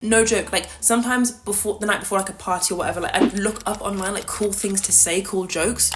No joke, like sometimes before the night before like a party or whatever, like I look up online like cool things to say, cool jokes.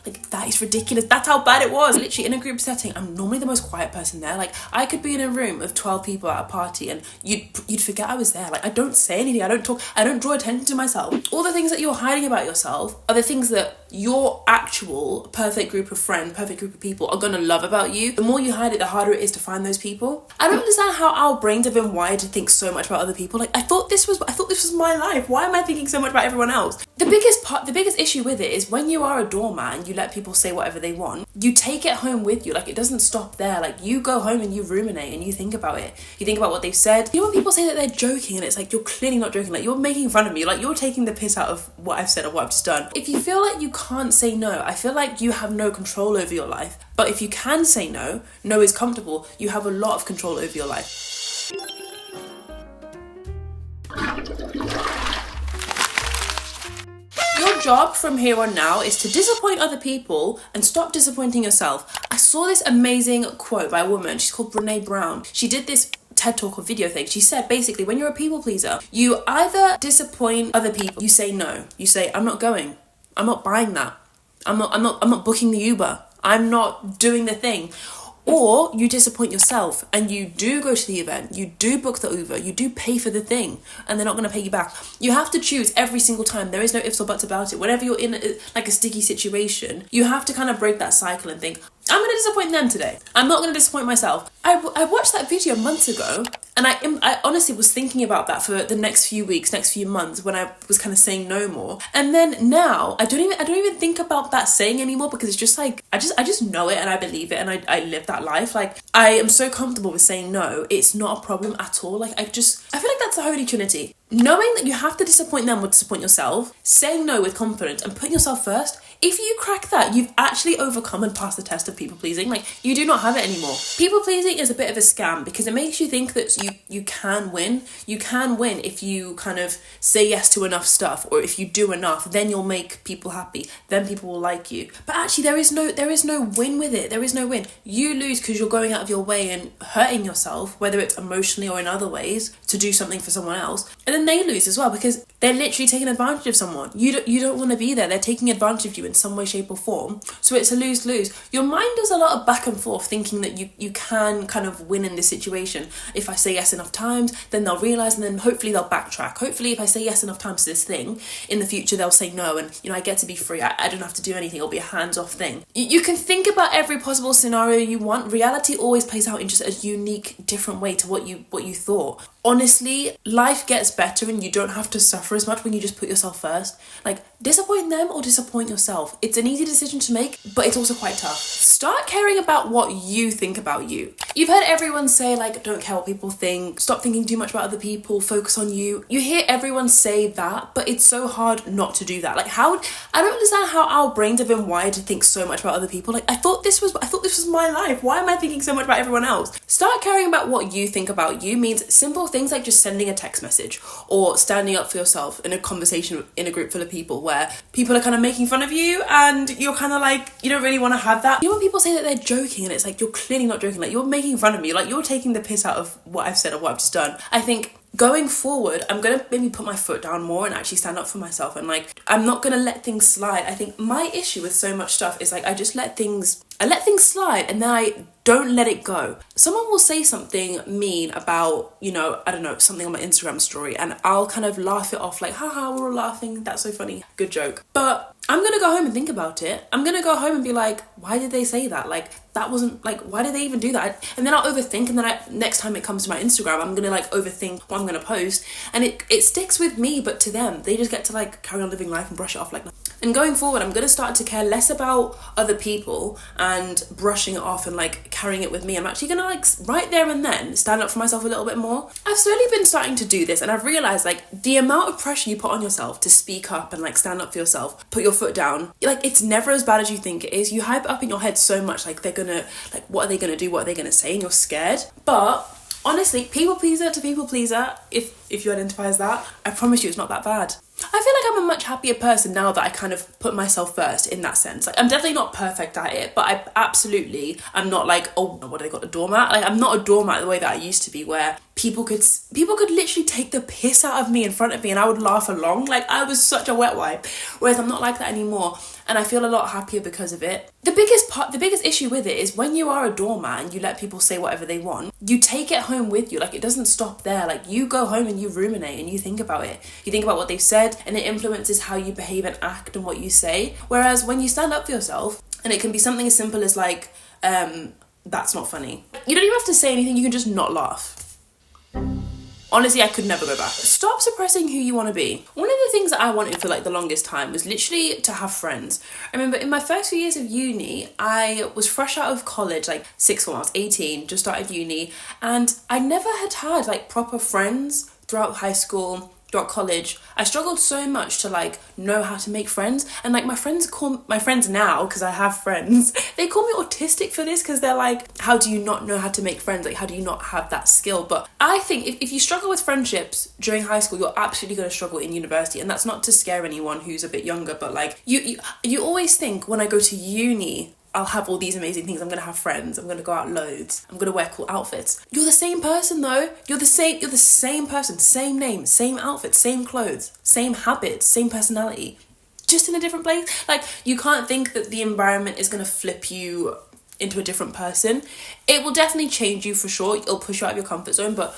Like, that is ridiculous. That's how bad it was. Literally, in a group setting, I'm normally the most quiet person there. Like, I could be in a room of 12 people at a party and you'd forget I was there. Like, I don't say anything. I don't talk. I don't draw attention to myself. All the things that you're hiding about yourself are the things that your actual perfect group of friends, perfect group of people are gonna love about you. The more you hide it, the harder it is to find those people. I don't understand how our brains have been wired to think so much about other people. Like, I thought this was my life. Why am I thinking so much about everyone else? The biggest issue with it is when you are a doormat and you let people say whatever they want, you take it home with you. Like, it doesn't stop there. Like, you go home and you ruminate and you think about it. You think about what they've said. You know when people say that they're joking and it's like, you're clearly not joking. Like, you're making fun of me. Like, you're taking the piss out of what I've said or what I've just done. If you feel like you can't say no, I feel like you have no control over your life. But if you can say no, no is comfortable, you have a lot of control over your life. Your job from here on now is to disappoint other people and stop disappointing yourself. I saw this amazing quote by a woman. She's called Brene Brown. She did this TED Talk or video thing. She said basically, when you're a people pleaser, you either disappoint other people, you say no. You say, I'm not going. I'm not buying that. I'm not booking the Uber. I'm not doing the thing. Or you disappoint yourself and you do go to the event, you do book the Uber, you do pay for the thing, and they're not going to pay you back. You have to choose every single time. There is no ifs or buts about it. Whenever you're in a sticky situation, you have to kind of break that cycle and think, I'm going to disappoint them today. I'm not going to disappoint myself. I watched that video months ago, and I honestly was thinking about that for the next few weeks, next few months, when I was kind of saying no more. And then now I don't even think about that saying anymore, because it's just like I just know it and I believe it and I live that life. Like, I am so comfortable with saying no. It's not a problem at all. Like, I feel like that's the holy trinity. Knowing that you have to disappoint them or disappoint yourself, saying no with confidence and putting yourself first. If you crack that, you've actually overcome and passed the test of people pleasing. Like, you do not have it anymore. People pleasing is a bit of a scam because it makes you think that you can win. You can win if you kind of say yes to enough stuff, or if you do enough, then you'll make people happy. Then people will like you. But actually, there is no win with it. There is no win. You lose because you're going out of your way and hurting yourself, whether it's emotionally or in other ways, to do something for someone else. And then they lose as well because they're literally taking advantage of someone. You don't want to be there. They're taking advantage of you in some way, shape or form. So it's a lose-lose. Your mind does a lot of back and forth thinking that you can kind of win in this situation. If I say yes enough times, then they'll realise, and then hopefully they'll backtrack. Hopefully if I say yes enough times to this thing, in the future they'll say no, and I get to be free. I don't have to do anything. It'll be a hands-off thing. You can think about every possible scenario you want. Reality always plays out in just a unique, different way to what you thought. Honestly, life gets better and you don't have to suffer as much when you just put yourself first. Like, disappoint them or disappoint yourself. It's an easy decision to make, but it's also quite tough. Start caring about what you think about you. You've heard everyone say, like, don't care what people think, stop thinking too much about other people, focus on you. You hear everyone say that, but it's so hard not to do that. Like, I don't understand how our brains have been wired to think so much about other people. Like, I thought this was my life. Why am I thinking so much about everyone else? Start caring about what you think about you means simple things like just sending a text message or standing up for yourself in a conversation in a group full of people where people are kind of making fun of you and you're kind of like, you don't really want to have that. You know when people say that they're joking and it's like, you're clearly not joking. Like, you're making fun of me. Like, you're taking the piss out of what I've said or what I've just done. I think going forward, I'm going to maybe put my foot down more and actually stand up for myself, and like, I'm not going to let things slide. I think my issue with so much stuff is like, I let things slide and then I don't let it go. Someone will say something mean about, I don't know, something on my Instagram story, and I'll kind of laugh it off like, haha, we're all laughing, that's so funny, good joke. But I'm gonna go home and think about it. I'm gonna go home and be like, why did they say that? Like, that wasn't, like, why did they even do that? And then I'll overthink, and then next time it comes to my Instagram, I'm gonna like overthink what I'm gonna post, and it sticks with me, but to them, they just get to like carry on living life and brush it off like that. And going forward, I'm gonna start to care less about other people and brushing it off and like carrying it with me. I'm actually gonna like right there and then stand up for myself a little bit more. I've slowly been starting to do this, and I've realized like the amount of pressure you put on yourself to speak up and like stand up for yourself, put your foot down, like, it's never as bad as you think it is. You hype it up in your head so much, like, they're gonna, like, what are they gonna do, what are they gonna say, and you're scared. But honestly, people pleaser to people pleaser, if you identify as that, I promise you it's not that bad. I feel like I'm a much happier person now that I kind of put myself first in that sense. Like, I'm definitely not perfect at it, but I'm not like, oh, what do they got, a doormat? Like, I'm not a doormat the way that I used to be, where people could literally take the piss out of me in front of me and I would laugh along. Like, I was such a wet wipe. Whereas I'm not like that anymore, and I feel a lot happier because of it. The biggest issue with it is when you are a doormat and you let people say whatever they want, you take it home with you. Like, it doesn't stop there. Like, you go home and you ruminate and you think about it. You think about what they've said, and it influences how you behave and act and what you say. Whereas when you stand up for yourself, and it can be something as simple as like, that's not funny. You don't even have to say anything, you can just not laugh. Honestly, I could never go back. Stop suppressing who you want to be. One of the things that I wanted for like the longest time was literally to have friends. I remember in my first few years of uni, I was fresh out of college, like sixth form, I was 18, just started uni, and I never had like proper friends throughout high school, throughout college. I struggled so much to like know how to make friends, and like my friends now, because I have friends, they call me autistic for this, because they're like, how do you not know how to make friends? Like, how do you not have that skill? But I think if you struggle with friendships during high school, you're absolutely going to struggle in university. And that's not to scare anyone who's a bit younger, but like you always think, when I go to uni, I'll have all these amazing things. I'm going to have friends. I'm going to go out loads. I'm going to wear cool outfits. You're the same person though. You're the same person, same name, same outfit, same clothes, same habits, same personality, just in a different place. Like, you can't think that the environment is going to flip you into a different person. It will definitely change you for sure. It'll push you out of your comfort zone. But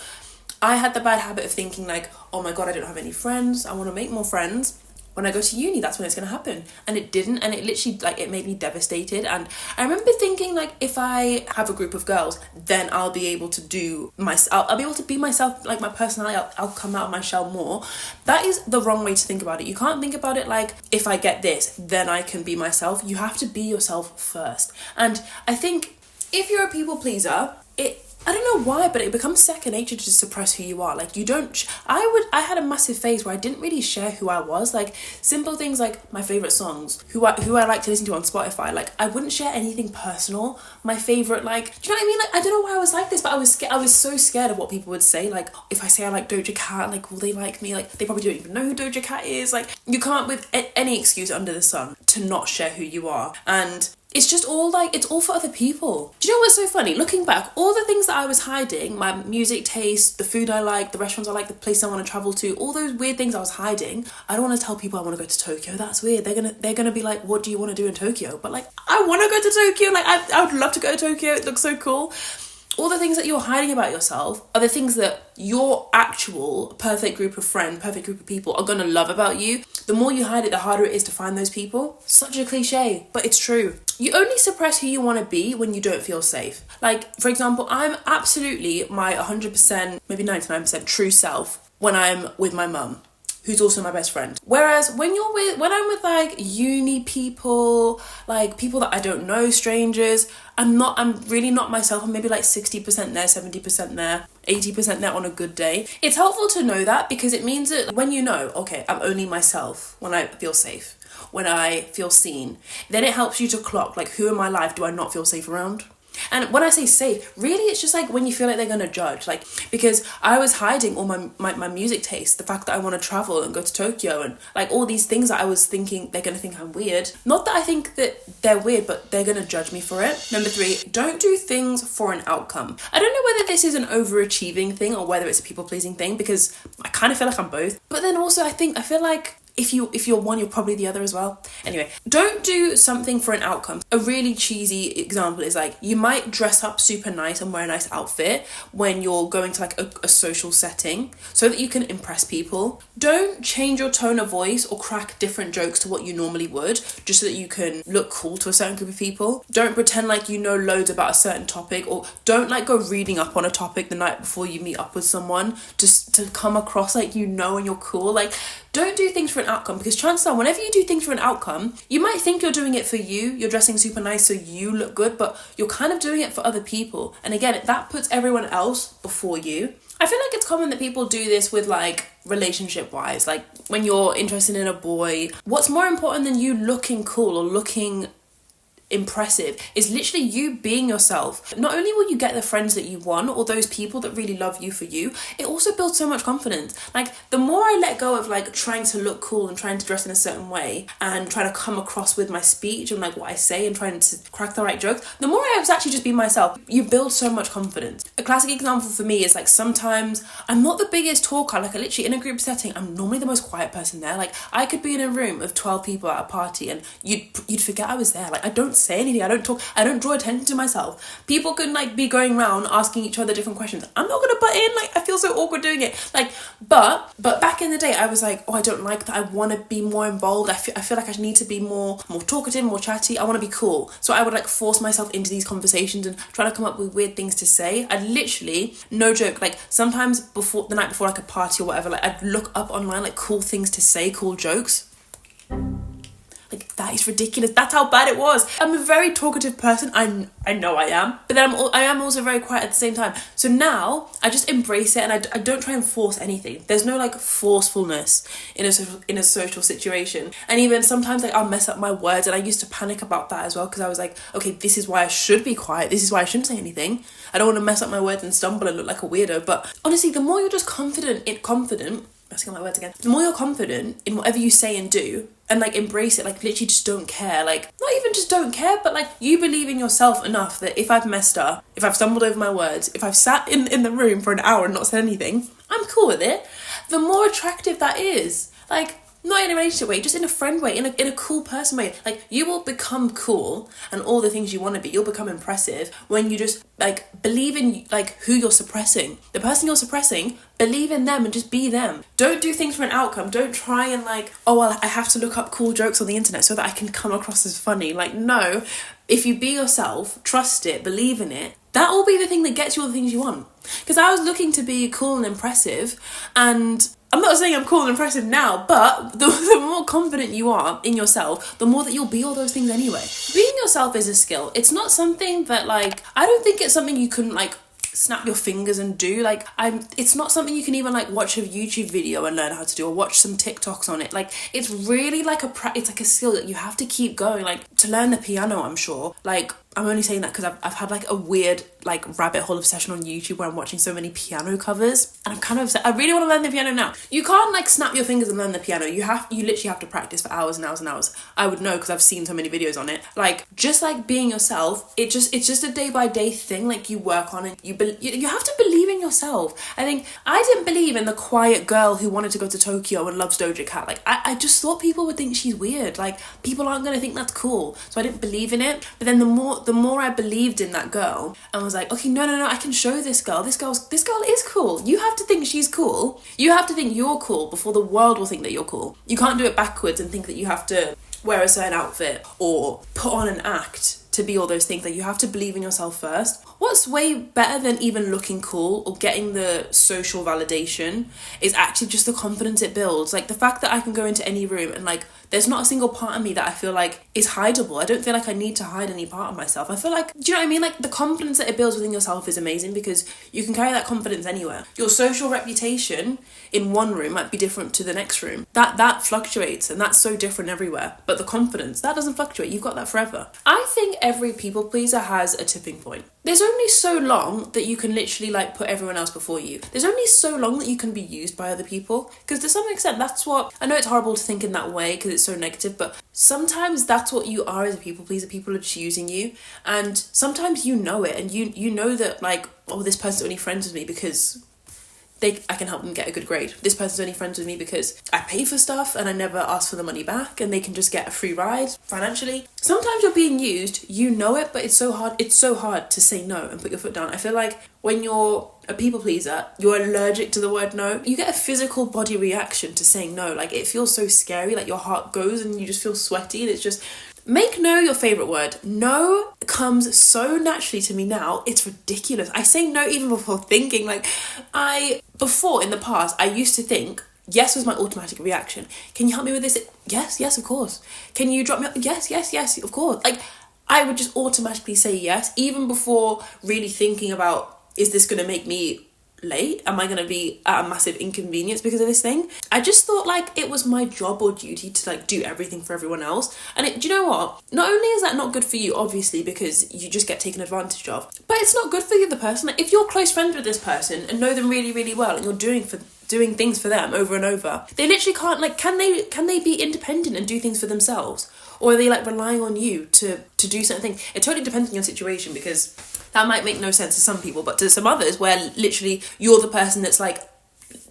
I had the bad habit of thinking like, oh my God, I don't have any friends. I want to make more friends. When I go to uni, that's when it's going to happen. And it didn't. And it literally, like, it made me devastated. And I remember thinking, like, if I have a group of girls, then I'll be able to I'll be able to be myself, like, my personality, I'll come out of my shell more. That is the wrong way to think about it. You can't think about it like, if I get this, then I can be myself. You have to be yourself first. And I think if you're a people pleaser, I don't know why, but it becomes second nature to suppress who you are. Like, I had a massive phase where I didn't really share who I was. Like, simple things like my favourite songs, who I like to listen to on Spotify. Like, I wouldn't share anything personal. My favourite, like, do you know what I mean? Like, I don't know why I was like this, but I was so scared of what people would say. Like, if I say I like Doja Cat, like, will they like me? Like, they probably don't even know who Doja Cat is. Like, you can't, with any excuse under the sun, to not share who you are. And it's just all like, it's all for other people. Do you know what's so funny? Looking back, all the things that I was hiding, my music taste, the food I like, the restaurants I like, the place I want to travel to, all those weird things I was hiding. I don't want to tell people I want to go to Tokyo. That's weird. They're gonna be like, what do you want to do in Tokyo? But like, I want to go to Tokyo. Like, I would love to go to Tokyo. It looks so cool. All the things that you're hiding about yourself are the things that your actual perfect group of people are going to love about you. The more you hide it, the harder it is to find those people. Such a cliche, but it's true. You only suppress who you want to be when you don't feel safe. Like, for example, I'm absolutely my 100%, maybe 99% true self when I'm with my mum, who's also my best friend. Whereas when I'm with like uni people, like people that I don't know, strangers, I'm really not myself. I'm maybe like 60% there, 70% there, 80% there on a good day. It's helpful to know that, because it means that when you know, okay, I'm only myself when I feel safe, when I feel seen, then it helps you to clock, like, who in my life do I not feel safe around? And when I say safe, really it's just like when you feel like they're going to judge, like, because I was hiding all my music taste, the fact that I want to travel and go to Tokyo, and like all these things that I was thinking they're going to think I'm weird. Not that I think that they're weird, but they're going to judge me for it. Number 3, don't do things for an outcome. I don't know whether this is an overachieving thing or whether it's a people pleasing thing, because I kind of feel like I'm both. But then also I feel like if you're one, you're probably the other as well. Anyway, don't do something for an outcome. A really cheesy example is like, you might dress up super nice and wear a nice outfit when you're going to like a social setting so that you can impress people. Don't change your tone of voice or crack different jokes to what you normally would just so that you can look cool to a certain group of people. Don't pretend like you know loads about a certain topic, or don't like go reading up on a topic the night before you meet up with someone just to come across like you know and you're cool. Like, don't do things for an outcome, because chances are whenever you do things for an outcome, you might think you're doing it for you, you're dressing super nice so you look good, but you're kind of doing it for other people. And again, that puts everyone else before you. I feel like it's common that people do this with like relationship wise, like when you're interested in a boy, what's more important than you looking cool or looking impressive is literally you being yourself. Not only will you get the friends that you want or those people that really love you for you, it also builds so much confidence. Like, the more I let go of like trying to look cool and trying to dress in a certain way and trying to come across with my speech and like what I say and trying to crack the right jokes, the more I was actually just being myself. You build so much confidence. A classic example for me is like, sometimes I'm not the biggest talker. Like, I literally, in a group setting, I'm normally the most quiet person there. Like, I could be in a room of 12 people at a party and you'd forget I was there. Like, I don't say anything, I don't talk, I don't draw attention to myself. People can like be going around asking each other different questions. I'm not gonna butt in, like, I feel so awkward doing it. Like, but back in the day, I was like, oh, I don't like that, I want to be more involved. I feel like I need to be more talkative, more chatty. I want to be cool. So I would like force myself into these conversations and try to come up with weird things to say. I'd literally, no joke, like sometimes before the night before like a party or whatever, like I'd look up online like cool things to say, cool jokes. Like, that is ridiculous. That's how bad it was. I'm a very talkative person. I know I am. But then I am also very quiet at the same time. So now I just embrace it and I don't try and force anything. There's no like forcefulness in a social situation. And even sometimes like I'll mess up my words, and I used to panic about that as well, because I was like, okay, this is why I should be quiet. This is why I shouldn't say anything. I don't want to mess up my words and stumble and look like a weirdo. But honestly, the more you're just confident, messing up my words again. The more you're confident in whatever you say and do, and like embrace it, like literally just don't care, like not even just don't care, but like you believe in yourself enough that if I've messed up, if I've stumbled over my words, if I've sat in the room for an hour and not said anything, I'm cool with it. The more attractive that is, like, not in a relationship way, just in a friend way, in a cool person way. Like, you will become cool and all the things you want to be. You'll become impressive when you just like believe in like who you're suppressing. The person you're suppressing, believe in them and just be them. Don't do things for an outcome. Don't try and like, oh well, I have to look up cool jokes on the internet so that I can come across as funny. Like, no. If you be yourself, trust it, believe in it, that will be the thing that gets you all the things you want. Because I was looking to be cool and impressive, and I'm not saying I'm cool and impressive now, but the more confident you are in yourself, the more that you'll be all those things anyway. Being yourself is a skill. It's not something that like, I don't think it's something you can like snap your fingers and do. Like, it's not something you can even like watch a YouTube video and learn how to do, or watch some TikToks on it. Like, it's really like it's like a skill that you have to keep going. Like, to learn the piano, I'm sure, like, I'm only saying that because I've had like a weird like rabbit hole obsession on YouTube where I'm watching so many piano covers, and I'm kind of upset. I really want to learn the piano now. You can't like snap your fingers and learn the piano. You literally have to practice for hours and hours and hours. I would know because I've seen so many videos on it. Like, just like being yourself, it's just a day by day thing. Like, you work on it. You have to believe in yourself. I think I didn't believe in the quiet girl who wanted to go to Tokyo and loves Doja Cat. Like, I just thought people would think she's weird. Like, people aren't going to think that's cool. So I didn't believe in it. But then the more I believed in that girl and was like, okay, no, I can show this girl. This girl is cool. You have to think she's cool. You have to think you're cool before the world will think that you're cool. You can't do it backwards and think that you have to wear a certain outfit or put on an act to be all those things. Like, you have to believe in yourself first. What's way better than even looking cool or getting the social validation is actually just the confidence it builds. Like, the fact that I can go into any room and like there's not a single part of me that I feel like is hideable. I don't feel like I need to hide any part of myself. I feel like, do you know what I mean? Like, the confidence that it builds within yourself is amazing because you can carry that confidence anywhere. Your social reputation in one room might be different to the next room. That fluctuates, and that's so different everywhere. But the confidence, that doesn't fluctuate. You've got that forever. I think every people pleaser has a tipping point. There's only so long that you can literally like put everyone else before you. There's only so long that you can be used by other people, because to some extent that's what, I know it's horrible to think in that way because it's so negative, but sometimes that's what you are as a people pleaser. People are just using you, and sometimes you know it, and you know that like, oh, this person's only friends with me because I can help them get a good grade. This person's only friends with me because I pay for stuff and I never ask for the money back, and they can just get a free ride financially. Sometimes you're being used, you know it, but it's so hard to say no and put your foot down. I feel like when you're a people pleaser, you're allergic to the word no. You get a physical body reaction to saying no. Like, it feels so scary, like your heart goes and you just feel sweaty, and it's just... Make no your favourite word. No comes so naturally to me now, it's ridiculous. I say no even before thinking. Like, before in the past, I used to think yes was my automatic reaction. Can you help me with this? Yes, of course. Can you drop me off? Yes, of course. Like, I would just automatically say yes, even before really thinking about, is this going to make me late? Am I going to be at a massive inconvenience because of this thing? I just thought like it was my job or duty to like do everything for everyone else. And do you know what? Not only is that not good for you, obviously, because you just get taken advantage of, but it's not good for the other person. Like if you're close friends with this person and know them really, really well, and you're doing things for them over and over, they literally can't, like, can they be independent and do things for themselves? Or are they like relying on you to do certain things? It totally depends on your situation, because that might make no sense to some people, but to some others where literally you're the person that's like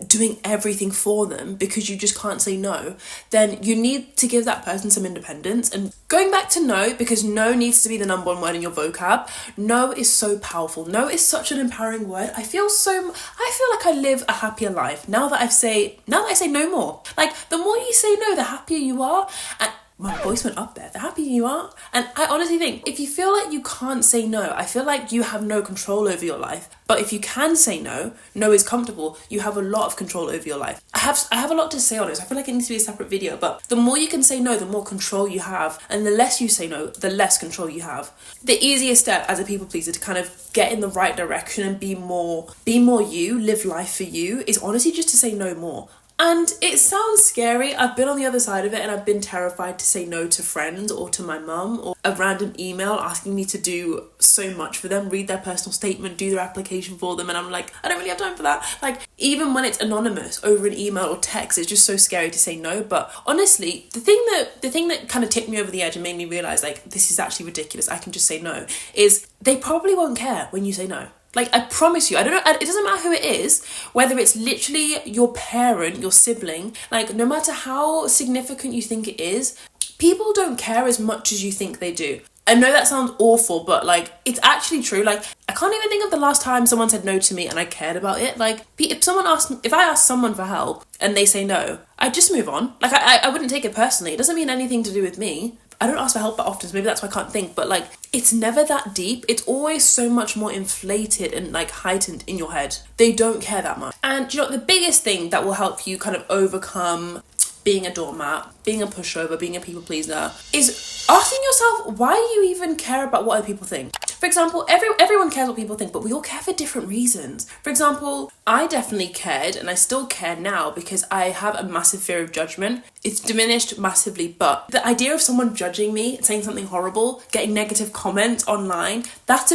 doing everything for them because you just can't say no, then you need to give that person some independence. And going back to no, because no needs to be the number one word in your vocab. No is so powerful. No is such an empowering word. I feel like I live a happier life now that I say no more. Like the more you say no, the happier you are. And my voice went up there. The happier you are. And I honestly think if you feel like you can't say no, I feel like you have no control over your life. But if you can say no, no is comfortable, you have a lot of control over your life. I have a lot to say on this. I feel like it needs to be a separate video, but the more you can say no, the more control you have. And the less you say no, the less control you have. The easiest step as a people pleaser to kind of get in the right direction and be more you, live life for you, is honestly just to say no more. And it sounds scary. I've been on the other side of it and I've been terrified to say no to friends or to my mum, or a random email asking me to do so much for them, read their personal statement, do their application for them, and I'm like, I don't really have time for that. Like, even when it's anonymous over an email or text, it's just so scary to say no. But honestly, the thing that kind of tipped me over the edge and made me realise like this is actually ridiculous, I can just say no, is they probably won't care when you say no. Like, I promise you, I don't know, it doesn't matter who it is, whether it's literally your parent, your sibling, like, no matter how significant you think it is, people don't care as much as you think they do. I know that sounds awful, but, like, it's actually true. Like, I can't even think of the last time someone said no to me and I cared about it. Like, if I ask someone for help and they say no, I'd just move on. Like, I wouldn't take it personally. It doesn't mean anything to do with me. I don't ask for help that often, so maybe that's why I can't think, but like, it's never that deep. It's always so much more inflated and like heightened in your head. They don't care that much. And you know, the biggest thing that will help you kind of overcome being a doormat, being a pushover, being a people pleaser, is asking yourself, why do you even care about what other people think? For example, everyone cares what people think, but we all care for different reasons. For example, I definitely cared, and I still care now, because I have a massive fear of judgment. It's diminished massively, but the idea of someone judging me, saying something horrible, getting negative comments online, that's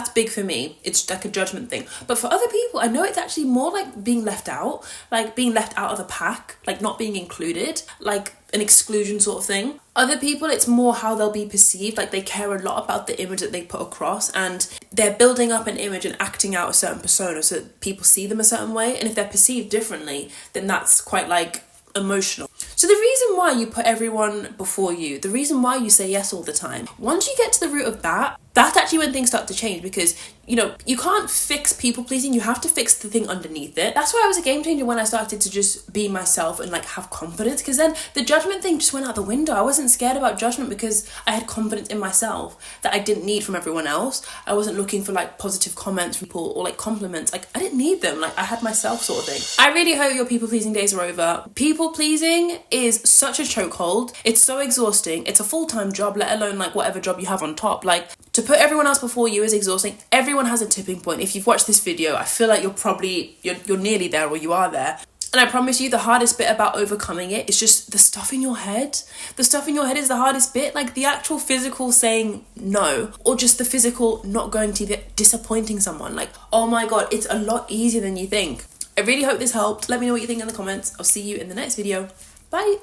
big for me. It's like a judgment thing. But for other people, I know it's actually more like being left out of the pack, like not being included, like an exclusion sort of thing. Other people, it's more how they'll be perceived. Like, they care a lot about the image that they put across, and they're building up an image and acting out a certain persona so that people see them a certain way. And if they're perceived differently, then that's quite like emotional. So the reason why you put everyone before you, the reason why you say yes all the time, once you get to the root of that, that's actually when things start to change, because, you know, you can't fix people pleasing, you have to fix the thing underneath it. That's why I was a game changer when I started to just be myself and like have confidence, because then the judgment thing just went out the window. I wasn't scared about judgment because I had confidence in myself that I didn't need from everyone else. I wasn't looking for like positive comments from people or like compliments. Like, I didn't need them. Like, I had myself sort of thing. I really hope your people pleasing days are over. People pleasing is such a chokehold. It's so exhausting. It's a full-time job, let alone like whatever job you have on top. Like, to put everyone else before you is exhausting. Everyone has a tipping point. If you've watched this video, I feel like you're nearly there, or you are there. And I promise you, the hardest bit about overcoming it is just the stuff in your head. The stuff in your head is the hardest bit. Like, the actual physical saying no, or just the physical not going to disappointing someone. Like, oh my God, it's a lot easier than you think. I really hope this helped. Let me know what you think in the comments. I'll see you in the next video. Bye.